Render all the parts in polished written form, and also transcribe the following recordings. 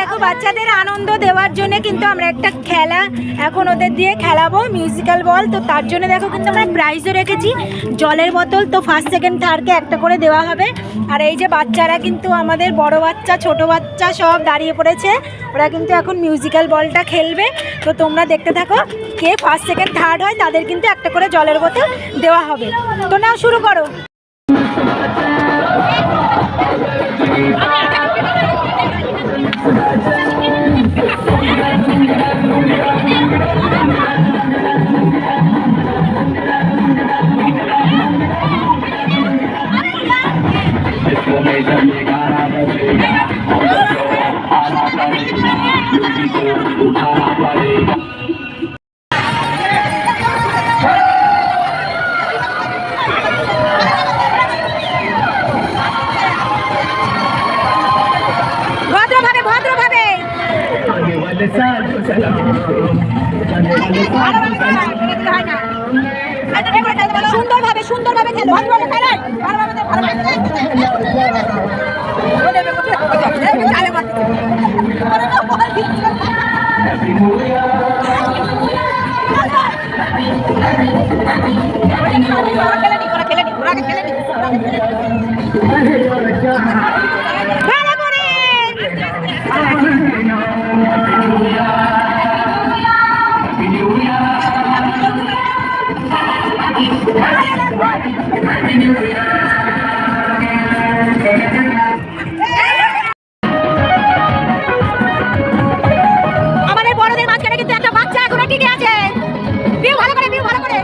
দেখো বাচ্চাদের আনন্দ দেওয়ার জন্য কিন্তু আমরা একটা খেলা এখন ওদের দিয়ে খেলাবো, মিউজিক্যাল বল। তো তার জন্য দেখো কিন্তু আমরা প্রাইজও রেখেছি, জলের বোতল। তো ফার্স্ট সেকেন্ড থার্ডকে একটা করে দেওয়া হবে। আর এই যে বাচ্চারা কিন্তু আমাদের বড় বাচ্চা ছোট বাচ্চা সব দাঁড়িয়ে পড়েছে, ওরা কিন্তু এখন মিউজিক্যাল বলটা খেলবে। তো তোমরা দেখতে থাকো, কে ফার্স্ট সেকেন্ড থার্ড হয় তাদের কিন্তু একটা করে জলের বোতল দেওয়া হবে। তো নাও শুরু করো। ভদ্রভাবে ভদ্রভাবে সুন্দরভাবে সুন্দরভাবে খেলো। আমাদের বড়দের মাঝখানে কিন্তু একটা বাচ্চা এখনো টিকে আছে। ভিউ ভালো করে, ভিউ ভালো করে।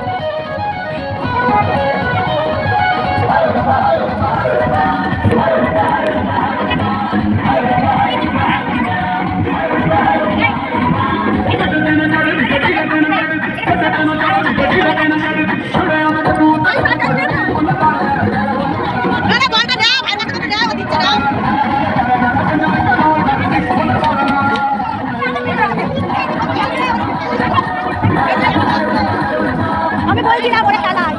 আমি বলছিলাম ওরে খেলায়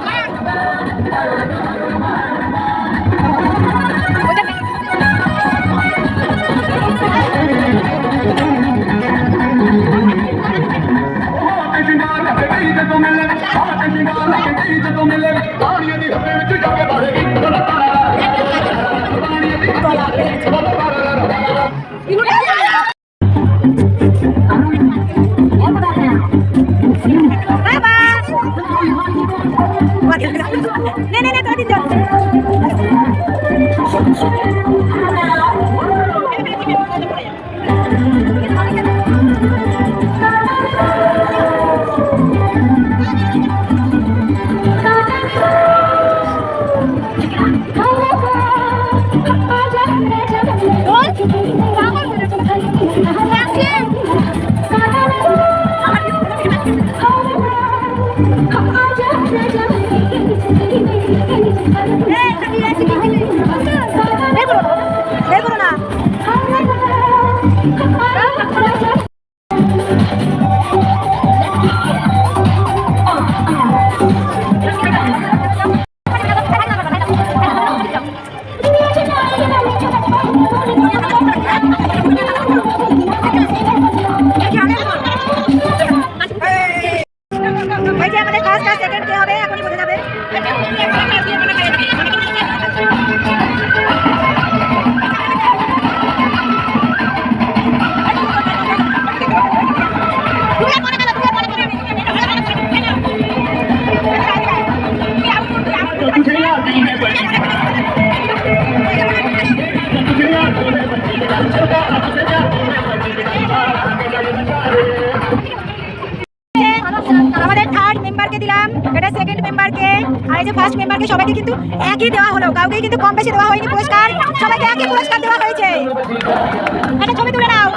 আমাদের থার্ড মেম্বারকে দিলাম, এটা সেকেন্ড মেম্বারকে, আর এই যে ফার্স্ট মেম্বারকে সবাইকে কিন্তু একই দেওয়া হলো, কাউকে কিন্তু কম বেশি দেওয়া হয়নি পুরস্কার, সবাইকে একই পুরস্কার দেওয়া হয়েছে। একটা ছবি তুলে নাও।